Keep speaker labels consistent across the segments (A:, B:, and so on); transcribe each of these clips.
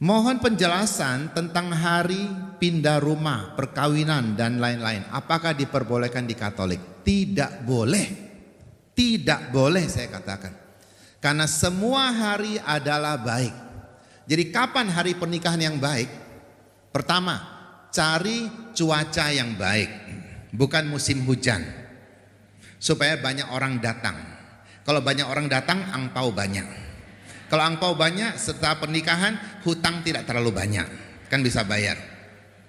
A: Mohon penjelasan tentang hari pindah rumah, perkawinan dan lain-lain. Apakah diperbolehkan di Katolik? Tidak boleh. Tidak boleh saya katakan. Karena semua hari adalah baik. Jadi kapan hari pernikahan yang baik? Pertama, cari cuaca yang baik. Bukan musim hujan. Supaya banyak orang datang. Kalau banyak orang datang, angpau banyak. Kalau angpau banyak setelah pernikahan, hutang tidak terlalu banyak, kan bisa bayar.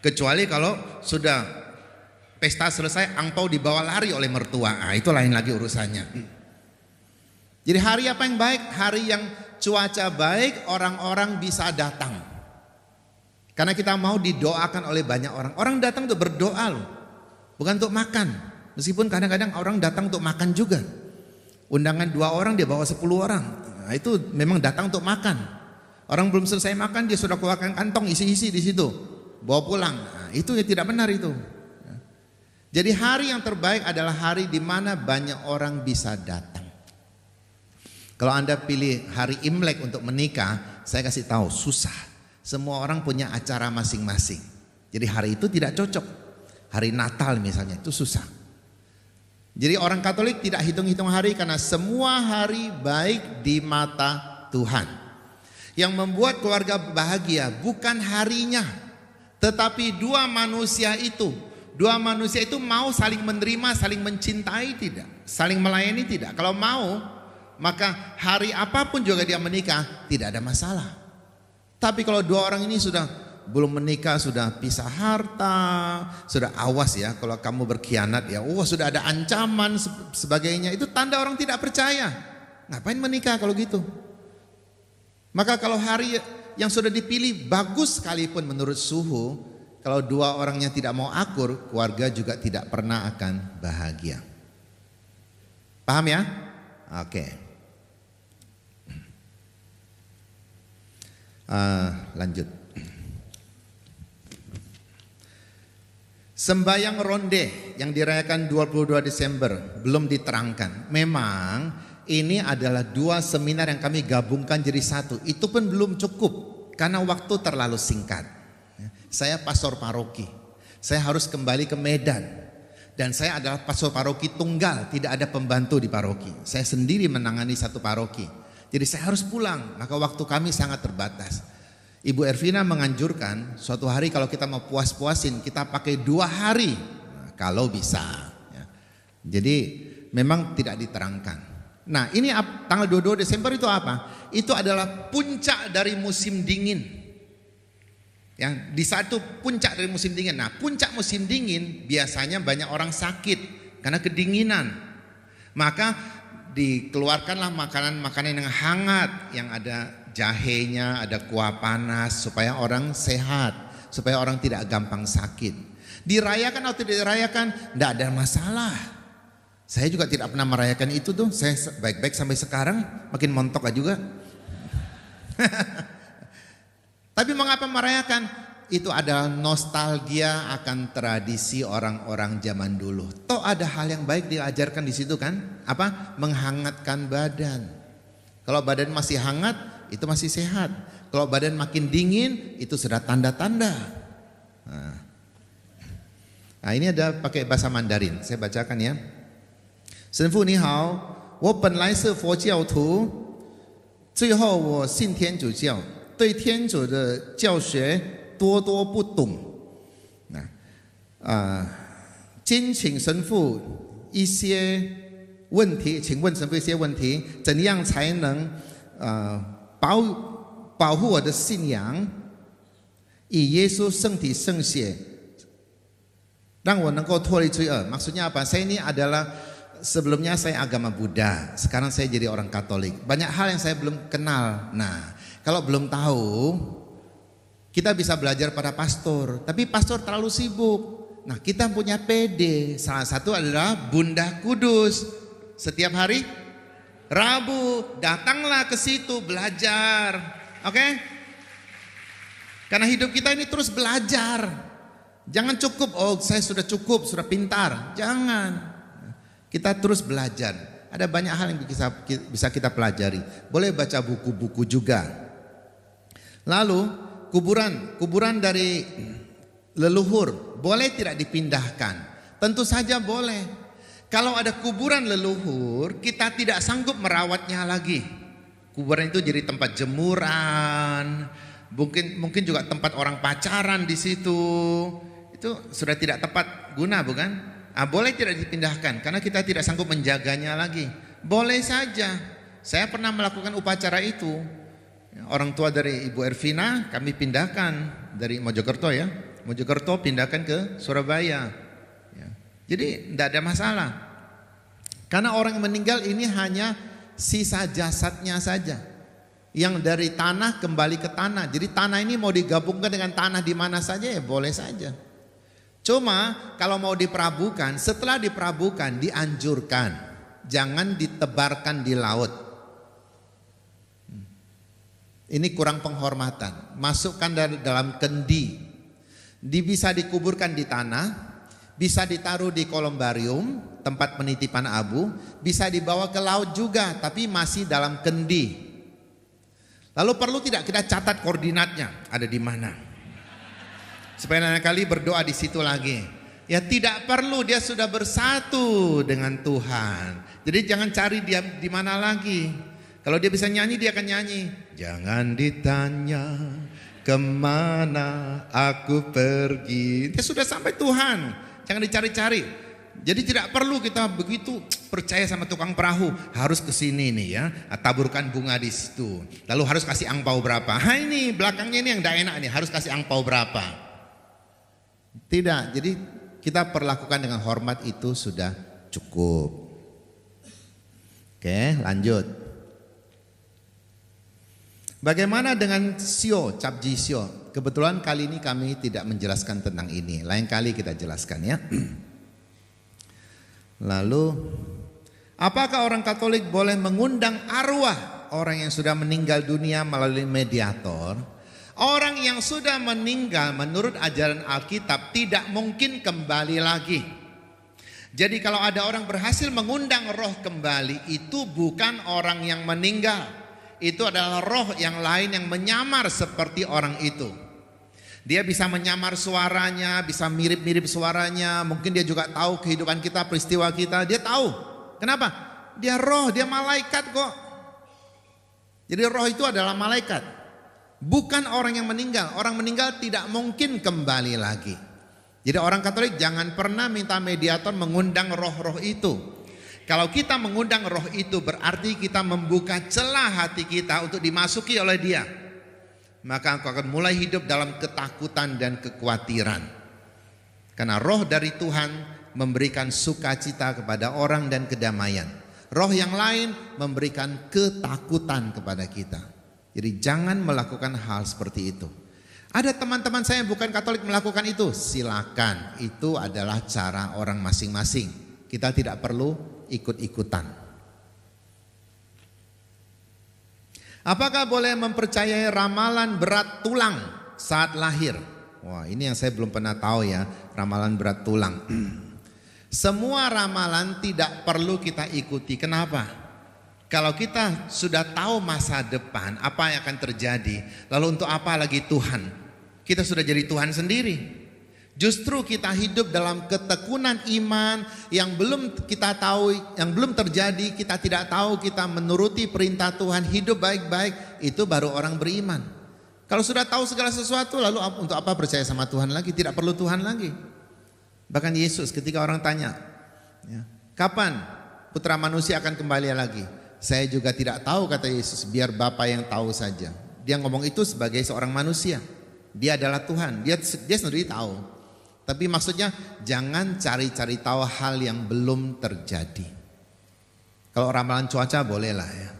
A: Kecuali kalau sudah pesta selesai, angpau dibawa lari oleh mertua, itu lain lagi urusannya. Jadi hari apa yang baik? Hari yang cuaca baik, orang-orang bisa datang. Karena kita mau didoakan oleh banyak orang. Orang datang untuk berdoa loh, bukan untuk makan. Meskipun kadang-kadang orang datang untuk makan juga. Undangan 2 orang dia bawa 10 orang. Nah, itu memang datang untuk makan. Orang belum selesai makan dia sudah keluarkan kantong isi-isi di situ, bawa pulang. Nah, itu ya tidak benar itu. Jadi hari yang terbaik adalah hari di mana banyak orang bisa datang. Kalau Anda pilih hari Imlek untuk menikah, saya kasih tahu susah. Semua orang punya acara masing-masing. Jadi hari itu tidak cocok. Hari Natal misalnya itu susah. Jadi orang Katolik tidak hitung-hitung hari karena semua hari baik di mata Tuhan. Yang membuat keluarga bahagia bukan harinya, tetapi dua manusia itu mau saling menerima, saling mencintai tidak, saling melayani tidak. Kalau mau, maka hari apapun juga dia menikah tidak ada masalah. Tapi kalau 2 orang ini sudah belum menikah, sudah pisah harta, sudah awas ya kalau kamu berkhianat ya, sudah ada ancaman sebagainya, itu tanda orang tidak percaya. Ngapain menikah kalau gitu? Maka kalau hari yang sudah dipilih bagus sekalipun menurut suhu, kalau 2 orangnya tidak mau akur, keluarga juga tidak pernah akan bahagia. Paham ya? Oke. Lanjut. Sembayang ronde yang dirayakan 22 Desember belum diterangkan. Memang ini adalah 2 seminar yang kami gabungkan jadi satu. Itu pun belum cukup karena waktu terlalu singkat. Saya pastor paroki. Saya harus kembali ke Medan. Dan saya adalah pastor paroki tunggal, tidak ada pembantu di paroki. Saya sendiri menangani satu paroki. Jadi saya harus pulang, maka waktu kami sangat terbatas. Ibu Ervina menganjurkan suatu hari kalau kita mau puas-puasin kita pakai 2 hari, kalau bisa. Jadi memang tidak diterangkan. Nah ini tanggal 22 Desember itu apa? Itu adalah puncak dari musim dingin. Ya, di satu puncak dari musim dingin. Nah puncak musim dingin biasanya banyak orang sakit karena kedinginan. Maka dikeluarkanlah makanan-makanan yang hangat, yang ada jahenya, ada kuah panas supaya orang sehat, supaya orang tidak gampang sakit. Dirayakan atau tidak dirayakan, tidak ada masalah. Saya juga tidak pernah merayakan itu tuh. Saya baik-baik sampai sekarang, makin montok juga. Tapi mengapa merayakan? Itu adalah nostalgia akan tradisi orang-orang zaman dulu. Toh ada hal yang baik diajarkan di situ kan? Apa? Menghangatkan badan. Kalau badan masih hangat, itu masih sehat. Kalau badan makin dingin, itu sudah tanda-tanda. Nah, ini ada pakai bahasa Mandarin. Saya bacakan ya. 神父你好，我本来是佛教徒，最后我信天主教，对天主的教学多不懂。今请神父一些问题，请问神父一些问题，怎样才能保护我的信仰，以耶稣圣体圣血让我能够脱离罪恶。 Maksudnya apa? Saya ini adalah sebelumnya saya agama Buddha, sekarang saya jadi orang Katolik. Banyak hal yang saya belum kenal. Nah, kalau belum tahu, kita bisa belajar pada pastor. Tapi pastor terlalu sibuk. Nah, kita punya PD. Salah satu adalah Bunda Kudus. Setiap hari Rabu datanglah ke situ belajar. Oke? Karena hidup kita ini terus belajar. Jangan cukup, saya sudah cukup, sudah pintar. Jangan. Kita terus belajar. Ada banyak hal yang bisa kita pelajari. Boleh baca buku-buku juga. Lalu kuburan dari leluhur boleh tidak dipindahkan? Tentu saja boleh. Kalau ada kuburan leluhur, kita tidak sanggup merawatnya lagi. Kuburan itu jadi tempat jemuran, mungkin juga tempat orang pacaran di situ. Itu sudah tidak tepat guna, bukan? Boleh tidak dipindahkan karena kita tidak sanggup menjaganya lagi. Boleh saja. Saya pernah melakukan upacara itu. Orang tua dari Ibu Ervina kami pindahkan dari Mojokerto ya. Mojokerto pindahkan ke Surabaya. Ya. Jadi tidak ada masalah. Karena orang yang meninggal ini hanya sisa jasadnya saja. Yang dari tanah kembali ke tanah. Jadi tanah ini mau digabungkan dengan tanah di mana saja ya boleh saja. Cuma kalau mau diperabukan, setelah diperabukan dianjurkan. Jangan ditebarkan di laut. Ini kurang penghormatan. Masukkan dalam kendi. Bisa dikuburkan di tanah, bisa ditaruh di kolumbarium, tempat penitipan abu, bisa dibawa ke laut juga, tapi masih dalam kendi. Lalu perlu tidak kita catat koordinatnya, ada di mana? Supaya lain kali berdoa di situ lagi. Ya tidak perlu, dia sudah bersatu dengan Tuhan. Jadi jangan cari dia di mana lagi. Kalau dia bisa nyanyi, dia akan nyanyi. Jangan ditanya kemana aku pergi. Dia sudah sampai Tuhan. Jangan dicari-cari. Jadi tidak perlu kita begitu percaya sama tukang perahu. Harus ke sini nih ya. Taburkan bunga di situ. Lalu harus kasih angpau berapa. Ini belakangnya ini yang tidak enak nih. Harus kasih angpau berapa. Tidak. Jadi kita perlakukan dengan hormat itu sudah cukup. Oke, lanjut. Bagaimana dengan sio, capji sio? Kebetulan kali ini kami tidak menjelaskan tentang ini. Lain kali kita jelaskan ya. Lalu, apakah orang Katolik boleh mengundang arwah orang yang sudah meninggal dunia melalui mediator? Orang yang sudah meninggal menurut ajaran Alkitab tidak mungkin kembali lagi. Jadi kalau ada orang berhasil mengundang roh kembali, itu bukan orang yang meninggal. Itu adalah roh yang lain yang menyamar seperti orang itu. Dia bisa menyamar suaranya, bisa mirip-mirip suaranya. Mungkin dia juga tahu kehidupan kita, peristiwa kita. Dia tahu. Kenapa? Dia roh, dia malaikat kok. Jadi roh itu adalah malaikat. Bukan orang yang meninggal. Orang meninggal tidak mungkin kembali lagi. Jadi orang Katolik jangan pernah minta mediator mengundang roh-roh itu. Kalau kita mengundang roh itu berarti kita membuka celah hati kita untuk dimasuki oleh dia. Maka engkau akan mulai hidup dalam ketakutan dan kekhawatiran. Karena roh dari Tuhan memberikan sukacita kepada orang dan kedamaian. Roh yang lain memberikan ketakutan kepada kita. Jadi jangan melakukan hal seperti itu. Ada teman-teman saya yang bukan Katolik melakukan itu. Silakan, itu adalah cara orang masing-masing. Kita tidak perlu ikut-ikutan. Apakah boleh mempercayai ramalan berat tulang saat lahir? Wah, ini yang saya belum pernah tahu ya, ramalan berat tulang. Semua ramalan tidak perlu kita ikuti. Kenapa? Kalau kita sudah tahu masa depan, apa yang akan terjadi, lalu untuk apa lagi Tuhan? Kita sudah jadi Tuhan sendiri. Justru kita hidup dalam ketekunan iman yang belum kita tahu, yang belum terjadi, kita tidak tahu, kita menuruti perintah Tuhan, hidup baik-baik, itu baru orang beriman. Kalau sudah tahu segala sesuatu, lalu untuk apa percaya sama Tuhan lagi? Tidak perlu Tuhan lagi. Bahkan Yesus ketika orang tanya, ya, kapan putra manusia akan kembali lagi? Saya juga tidak tahu, kata Yesus, biar Bapa yang tahu saja. Dia ngomong itu sebagai seorang manusia. Dia adalah Tuhan, dia sendiri tahu. Tapi maksudnya jangan cari-cari tahu hal yang belum terjadi. Kalau ramalan cuaca bolehlah ya.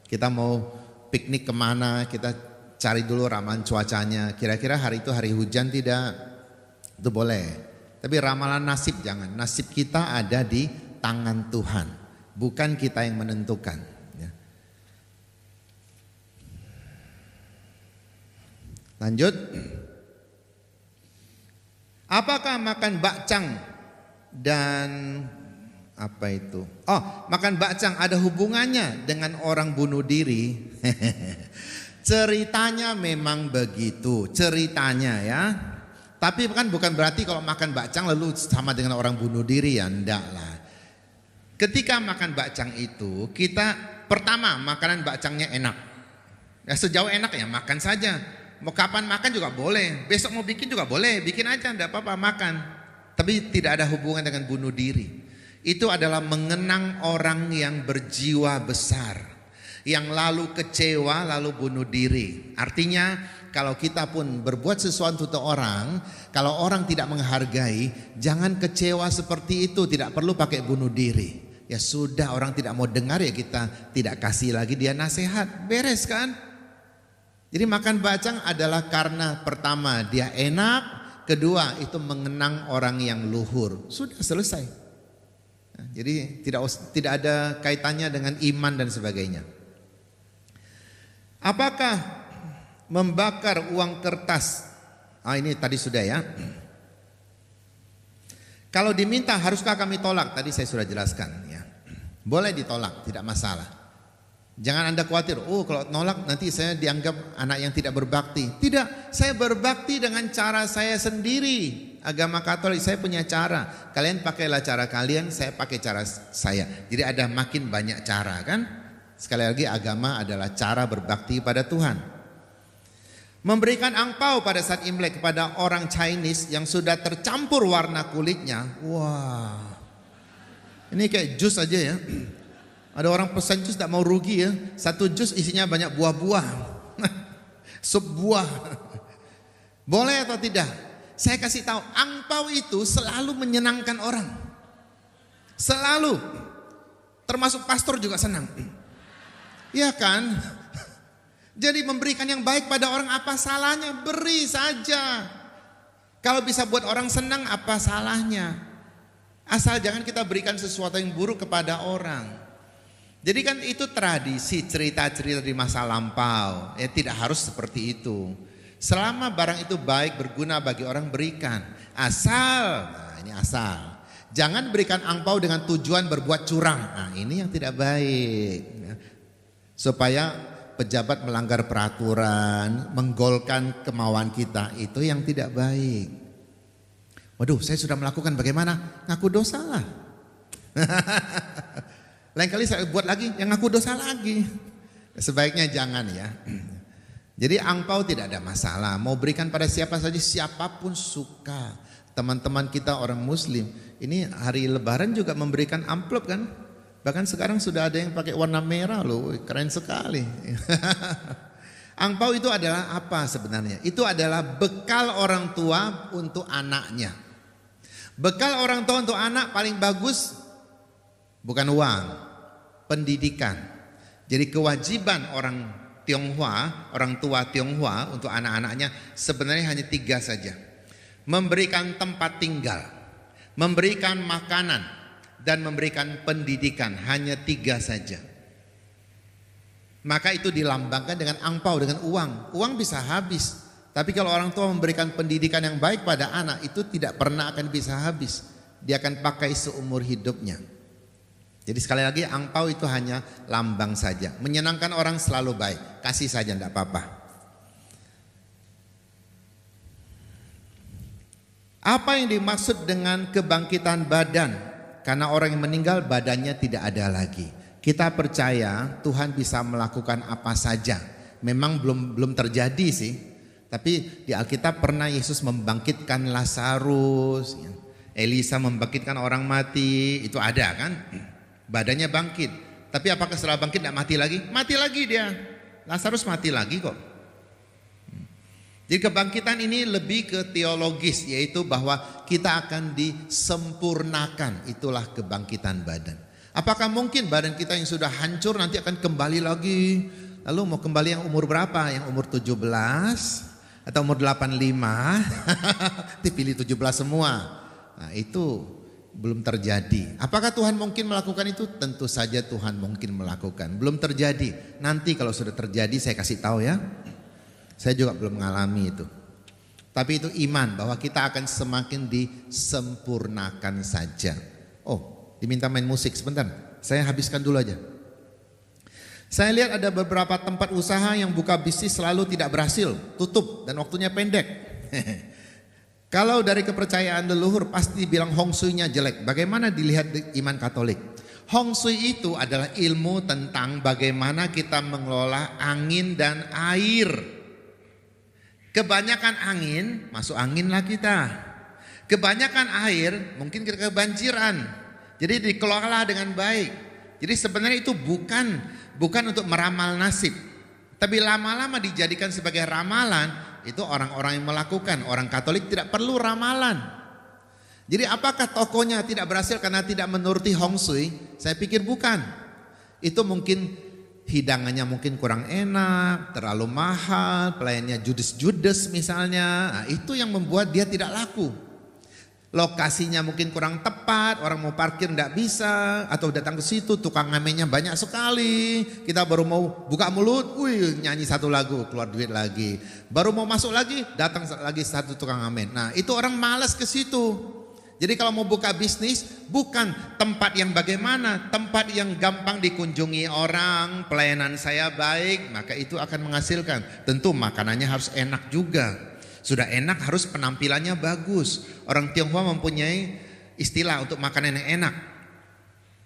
A: Kita mau piknik kemana, kita cari dulu ramalan cuacanya. Kira-kira hari itu hari hujan tidak? Itu boleh. Tapi ramalan nasib jangan. Nasib kita ada di tangan Tuhan. Bukan kita yang menentukan. Ya. Lanjut. Apakah makan bakcang dan apa itu? Makan bakcang ada hubungannya dengan orang bunuh diri? Ceritanya memang begitu, ceritanya ya. Tapi kan bukan berarti kalau makan bakcang lalu sama dengan orang bunuh diri ya, enggak lah. Ketika makan bakcang itu, kita pertama makanan bakcangnya enak. Ya sejauh enak ya makan saja. Mau kapan makan juga boleh, besok mau bikin juga boleh, bikin aja enggak apa-apa makan. Tapi tidak ada hubungan dengan bunuh diri. Itu adalah mengenang orang yang berjiwa besar, yang lalu kecewa lalu bunuh diri. Artinya kalau kita pun berbuat sesuatu untuk orang, kalau orang tidak menghargai, jangan kecewa seperti itu, tidak perlu pakai bunuh diri. Ya sudah, orang tidak mau dengar ya kita tidak kasih lagi dia nasihat, beres kan? Jadi makan bakcang adalah karena pertama dia enak, kedua itu mengenang orang yang luhur. Sudah selesai. Nah, jadi tidak ada kaitannya dengan iman dan sebagainya. Apakah membakar uang kertas? Ini tadi sudah ya. Kalau diminta haruskah kami tolak? Tadi saya sudah jelaskan ya. Boleh ditolak, tidak masalah. Jangan Anda khawatir, kalau nolak nanti saya dianggap anak yang tidak berbakti. Tidak, saya berbakti dengan cara saya sendiri. Agama Katolik saya punya cara. Kalian pakailah cara kalian, saya pakai cara saya. Jadi ada makin banyak cara kan? Sekali lagi agama adalah cara berbakti pada Tuhan. Memberikan angpau pada saat Imlek kepada orang Chinese yang sudah tercampur warna kulitnya. Wah, ini kayak jus aja ya. Ada orang pesan jus tidak mau rugi ya. Satu jus isinya banyak buah-buah. Sup buah. Boleh atau tidak? Saya kasih tahu, angpau itu selalu menyenangkan orang. Selalu. Termasuk pastor juga senang. Iya kan? Jadi memberikan yang baik pada orang apa salahnya? Beri saja. Kalau bisa buat orang senang apa salahnya? Asal jangan kita berikan sesuatu yang buruk kepada orang. Jadi kan itu tradisi, cerita-cerita di masa lampau. Ya tidak harus seperti itu. Selama barang itu baik, berguna bagi orang, berikan. Asal, ini asal. Jangan berikan angpau dengan tujuan berbuat curang. Nah ini yang tidak baik. Supaya pejabat melanggar peraturan, menggolkan kemauan kita, itu yang tidak baik. Waduh, saya sudah melakukan, bagaimana? Ngaku dosa lah. Lain kali saya buat lagi, yang ngaku dosa lagi. Sebaiknya jangan ya. Jadi angpau tidak ada masalah. Mau berikan pada siapa saja, siapapun suka. Teman-teman kita orang muslim, ini hari lebaran juga memberikan amplop kan? Bahkan sekarang sudah ada yang pakai warna merah loh, keren sekali. Angpau itu adalah apa sebenarnya? Itu adalah bekal orang tua untuk anaknya. Bekal orang tua untuk anak paling bagus bukan uang, pendidikan. Jadi kewajiban orang Tionghoa, orang tua Tionghoa untuk anak-anaknya sebenarnya hanya 3 saja. Memberikan tempat tinggal, memberikan makanan, dan memberikan pendidikan, hanya 3 saja. Maka itu dilambangkan dengan angpau, dengan uang. Uang bisa habis, tapi kalau orang tua memberikan pendidikan yang baik pada anak, itu tidak pernah akan bisa habis. Dia akan pakai seumur hidupnya. Jadi sekali lagi angpau itu hanya lambang saja. Menyenangkan orang selalu baik, kasih saja tidak apa-apa. Apa yang dimaksud dengan kebangkitan badan? Karena orang yang meninggal badannya tidak ada lagi. Kita percaya Tuhan bisa melakukan apa saja. Memang belum terjadi sih. Tapi di Alkitab pernah Yesus membangkitkan Lazarus, Elisa membangkitkan orang mati, itu ada kan? Badannya bangkit. Tapi apakah setelah bangkit tidak mati lagi? Mati lagi dia. Lazarus mati lagi kok. Jadi kebangkitan ini lebih ke teologis, yaitu bahwa kita akan disempurnakan. Itulah kebangkitan badan. Apakah mungkin badan kita yang sudah hancur nanti akan kembali lagi? Lalu mau kembali yang umur berapa? Yang umur 17 atau umur 85? Dipilih 17 semua. Nah itu belum terjadi. Apakah Tuhan mungkin melakukan itu? Tentu saja Tuhan mungkin melakukan. Belum terjadi. Nanti kalau sudah terjadi saya kasih tahu ya. Saya juga belum mengalami itu. Tapi itu iman bahwa kita akan semakin disempurnakan saja. Oh, diminta main musik sebentar. Saya habiskan dulu aja. Saya lihat ada beberapa tempat usaha yang buka bisnis selalu tidak berhasil, tutup dan waktunya pendek. Kalau dari kepercayaan leluhur pasti bilang Hong Shui-nya jelek. Bagaimana dilihat di iman Katolik? Hong Shui itu adalah ilmu tentang bagaimana kita mengelola angin dan air. Kebanyakan angin, masuk angin lah kita. Kebanyakan air, mungkin kita kebanjiran. Jadi dikelola dengan baik. Jadi sebenarnya itu bukan untuk meramal nasib. Tapi lama-lama dijadikan sebagai ramalan. Itu orang-orang yang melakukan. Orang Katolik tidak perlu ramalan. Jadi apakah tokonya tidak berhasil karena tidak menuruti Hong Shui? Saya pikir bukan. Itu mungkin hidangannya mungkin kurang enak, terlalu mahal, pelayannya judes-judes misalnya. Nah, itu yang membuat dia tidak laku. Lokasinya mungkin kurang tepat, orang mau parkir tidak bisa, atau datang ke situ tukang ngamennya banyak sekali. Kita baru mau buka mulut, nyanyi satu lagu, keluar duit lagi. Baru mau masuk lagi, datang lagi satu tukang ngamen. Nah, itu orang malas ke situ. Jadi kalau mau buka bisnis, bukan tempat yang bagaimana, tempat yang gampang dikunjungi orang, pelayanan saya baik, maka itu akan menghasilkan. Tentu makanannya harus enak juga. Sudah enak harus penampilannya bagus. Orang Tionghoa mempunyai istilah untuk makanan yang enak.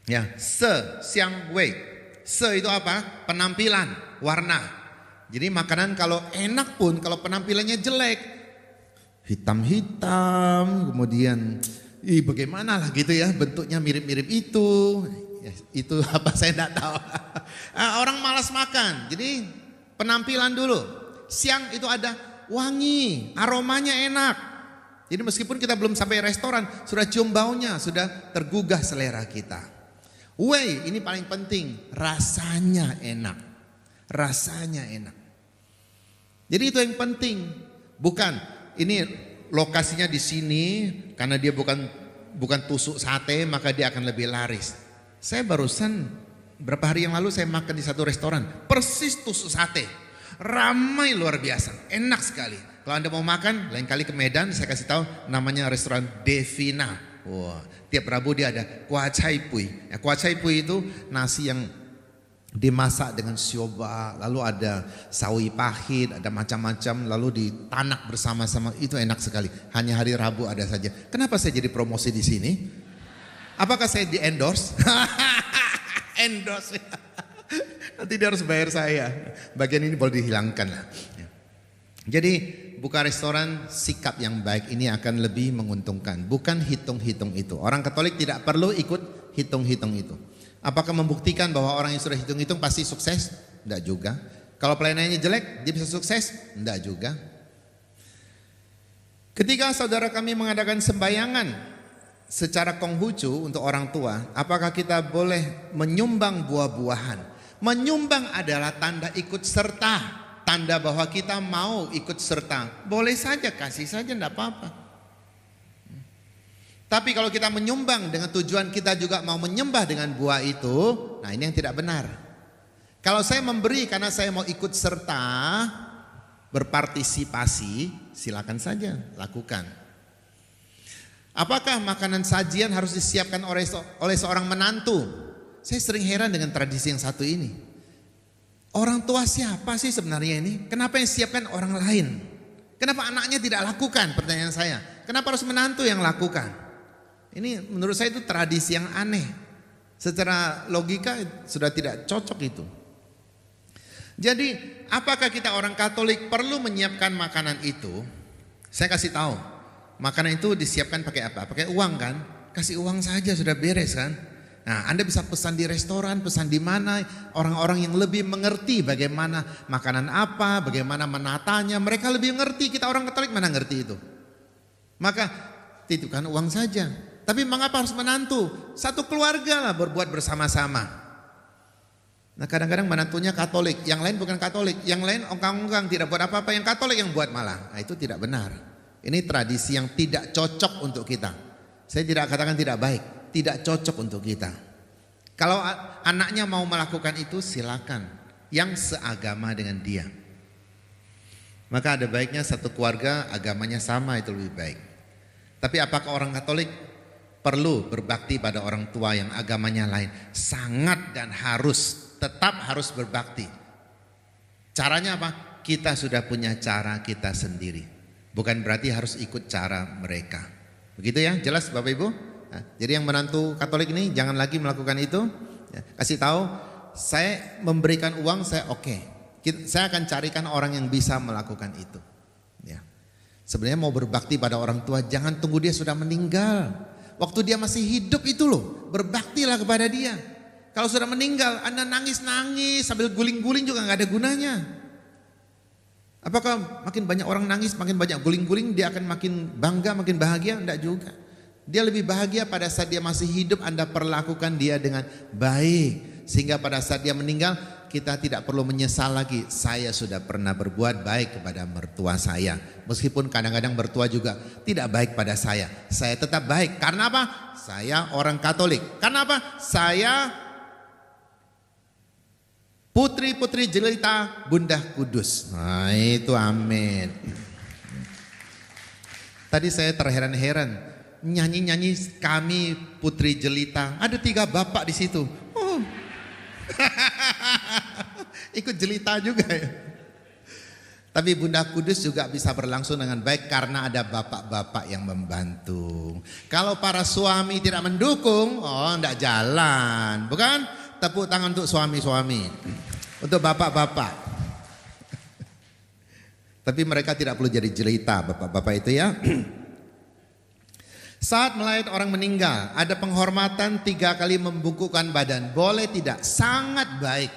A: Ya, xiang wei. Itu apa? Penampilan, warna. Jadi makanan kalau enak pun kalau penampilannya jelek, hitam-hitam, kemudian bagaimana lah gitu ya, bentuknya mirip-mirip itu. Ya, itu apa saya tidak tahu. Orang malas makan. Jadi penampilan dulu. Siang itu ada wangi, aromanya enak. Jadi meskipun kita belum sampai restoran, sudah cium baunya, sudah tergugah selera kita. Wei, ini paling penting, rasanya enak. Rasanya enak. Jadi itu yang penting. Bukan ini lokasinya di sini karena dia bukan tusuk sate maka dia akan lebih laris. Saya barusan berapa hari yang lalu saya makan di satu restoran, persis tusuk sate. Ramai luar biasa, enak sekali. Kalau Anda mau makan, lain kali ke Medan saya kasih tahu namanya restoran Devina. Wah, tiap Rabu dia ada kuah cai pui. Ya, kuah cai pui itu nasi yang dimasak dengan sioba, lalu ada sawi pahit, ada macam-macam, lalu ditanak bersama-sama. Itu enak sekali. Hanya hari Rabu ada saja. Kenapa saya jadi promosi di sini? Apakah saya di endorse? Endorse. Nanti dia harus bayar saya. Bagian ini boleh dihilangkan lah. Jadi buka restoran, sikap yang baik ini akan lebih menguntungkan. Bukan hitung-hitung itu. Orang Katolik tidak perlu ikut hitung-hitung itu. Apakah membuktikan bahwa orang yang sudah hitung-hitung pasti sukses? Tidak juga. Kalau pelayanannya jelek, dia bisa sukses? Tidak juga. Ketika saudara kami mengadakan sembayangan secara Konghucu untuk orang tua, apakah kita boleh menyumbang buah-buahan? Menyumbang adalah tanda ikut serta, tanda bahwa kita mau ikut serta. Boleh saja, kasih saja, tidak apa-apa. Tapi kalau kita menyumbang dengan tujuan kita juga mau menyembah dengan buah itu, nah ini yang tidak benar. Kalau saya memberi karena saya mau ikut serta, berpartisipasi, silakan saja lakukan. Apakah makanan sajian harus disiapkan oleh seorang menantu? Saya sering heran dengan tradisi yang satu ini. Orang tua siapa sih sebenarnya ini? Kenapa yang siapkan orang lain? Kenapa anaknya tidak lakukan? Pertanyaan saya. Kenapa harus menantu yang lakukan? Ini menurut saya itu tradisi yang aneh. Secara logika sudah tidak cocok itu. Jadi apakah kita orang Katolik perlu menyiapkan makanan itu? Saya kasih tahu. Makanan itu disiapkan pakai apa? Pakai uang kan? Kasih uang saja sudah beres kan? Nah, Anda bisa pesan di restoran, pesan di mana, orang-orang yang lebih mengerti bagaimana makanan apa, bagaimana menatanya, mereka lebih mengerti. Kita orang Katolik mana ngerti itu? Maka titipkan uang saja. Tapi mengapa harus menantu? Satu keluarga lah berbuat bersama-sama. Nah, kadang-kadang menantunya Katolik, yang lain bukan Katolik, yang lain ongkang-ongkang tidak buat apa-apa, yang Katolik yang buat malah. Nah, itu tidak benar. Ini tradisi yang tidak cocok untuk kita. Saya tidak katakan tidak baik. Tidak cocok untuk kita. Kalau anaknya mau melakukan itu silakan, yang seagama dengan dia. Maka ada baiknya satu keluarga agamanya sama, itu lebih baik. Tapi apakah orang Katolik perlu berbakti pada orang tua yang agamanya lain? Sangat dan harus. tetap harus berbakti. Caranya apa? Kita sudah punya cara kita sendiri. Bukan berarti harus ikut cara mereka. Begitu ya, jelas Bapak Ibu? Nah, jadi yang menantu Katolik ini jangan lagi melakukan itu. Ya, kasih tahu, saya memberikan uang, saya oke. Saya akan carikan orang yang bisa melakukan itu. Ya. Sebenarnya mau berbakti pada orang tua, jangan tunggu dia sudah meninggal. Waktu dia masih hidup itu loh, berbaktilah kepada dia. Kalau sudah meninggal, Anda nangis-nangis sambil guling-guling juga gak ada gunanya. Apakah makin banyak orang nangis, makin banyak guling-guling, dia akan makin bangga, makin bahagia? Enggak juga. Dia lebih bahagia pada saat dia masih hidup, Anda perlakukan dia dengan baik. Sehingga pada saat dia meninggal, kita tidak perlu menyesal lagi. Saya sudah pernah berbuat baik kepada mertua saya. Meskipun kadang-kadang mertua juga tidak baik pada saya. Saya tetap baik. Karena apa? Saya orang Katolik. Karena apa? Saya putri-putri jelita Bunda Kudus. Nah itu amin. Tadi saya terheran-heran. Nyanyi-nyanyi kami putri jelita. Ada 3 bapak di situ. Ikut jelita juga ya. Tapi Bunda Kudus juga bisa berlangsung dengan baik karena ada bapak-bapak yang membantu. Kalau para suami tidak mendukung, enggak jalan. Bukan? Tepuk tangan untuk suami-suami. Untuk bapak-bapak. Tapi mereka tidak perlu jadi jelita bapak-bapak itu ya. Saat melayat orang meninggal, ada penghormatan 3 kali membungkukkan badan. Boleh tidak? Sangat baik.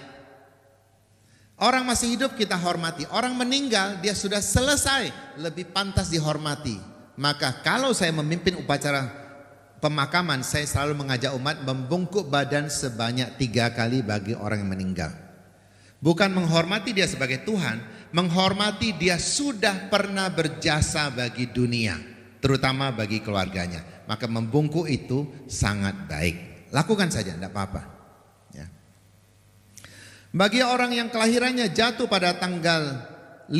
A: Orang masih hidup kita hormati. Orang meninggal dia sudah selesai, lebih pantas dihormati. Maka kalau saya memimpin upacara pemakaman, saya selalu mengajak umat membungkuk badan sebanyak 3 kali bagi orang yang meninggal. Bukan menghormati dia sebagai Tuhan, menghormati dia sudah pernah berjasa bagi dunia, terutama bagi keluarganya. Maka membungkuk itu sangat baik. Lakukan saja, tidak apa-apa. Ya. Bagi orang yang kelahirannya jatuh pada tanggal 5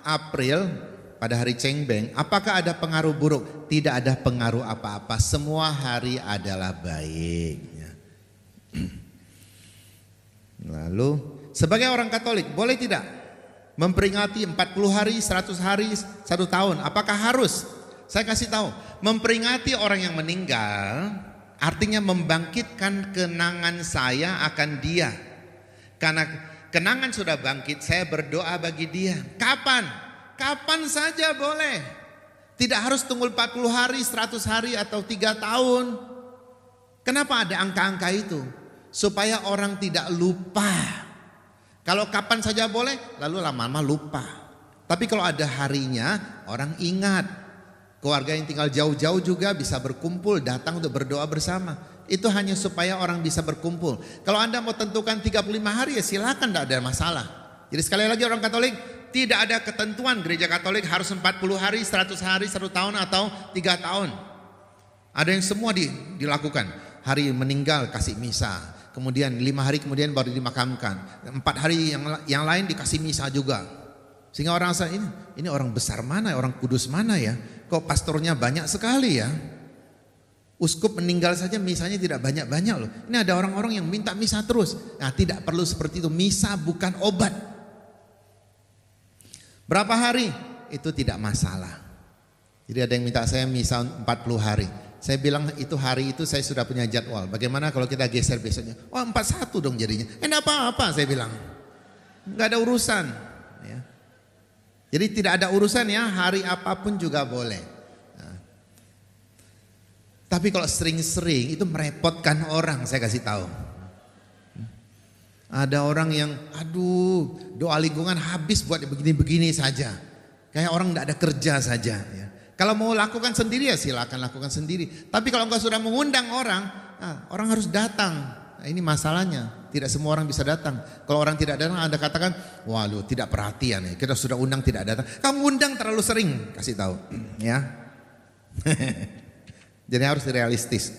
A: April pada hari Cengbeng, apakah ada pengaruh buruk? Tidak ada pengaruh apa-apa. Semua hari adalah baik. Ya. Lalu sebagai orang Katolik boleh tidak memperingati 40 hari, 100 hari, 1 tahun? Apakah harus? Saya kasih tahu, memperingati orang yang meninggal artinya membangkitkan kenangan saya akan dia. Karena kenangan sudah bangkit, saya berdoa bagi dia. Kapan? Kapan saja boleh. Tidak harus tunggu 40 hari, 100 hari atau 3 tahun. Kenapa ada angka-angka itu? Supaya orang tidak lupa. Kalau kapan saja boleh, lalu lama-lama lupa. Tapi kalau ada harinya, orang ingat. Keluarga yang tinggal jauh-jauh juga bisa berkumpul, datang untuk berdoa bersama. Itu hanya supaya orang bisa berkumpul. Kalau Anda mau tentukan 35 hari ya silakan, tidak ada masalah. Jadi sekali lagi orang Katolik, tidak ada ketentuan gereja Katolik harus 40 hari, 100 hari, 1 tahun atau 3 tahun. Ada yang semua dilakukan. Hari meninggal kasih misa. Kemudian 5 hari kemudian baru dimakamkan. 4 hari yang lain dikasih misa juga. Sehingga orang rasa ini orang besar mana, orang kudus mana ya? Kok pastornya banyak sekali ya? Uskup meninggal saja misanya tidak banyak-banyak loh. Ini ada orang-orang yang minta misa terus. Nah tidak perlu seperti itu. Misa bukan obat. Berapa hari? Itu tidak masalah. Jadi ada yang minta saya misa 40 hari. Saya bilang itu hari itu saya sudah punya jadwal. Bagaimana kalau kita geser besoknya? 41 dong jadinya. Enggak apa-apa saya bilang. Enggak ada urusan. Ya. Jadi tidak ada urusan ya, hari apapun juga boleh. Nah. Tapi kalau sering-sering itu merepotkan orang, saya kasih tahu. Ada orang yang doa lingkungan habis buat begini-begini saja. Kayak orang tidak ada kerja saja. Ya. Kalau mau lakukan sendiri ya silakan lakukan sendiri. Tapi kalau engkau sudah mengundang orang, orang harus datang. Nah, ini masalahnya. Tidak semua orang bisa datang. Kalau orang tidak datang Anda katakan, wah lu tidak perhatian ya. Kita sudah undang tidak datang. Kamu undang terlalu sering, kasih tahu. Ya. Jadi harus realistis.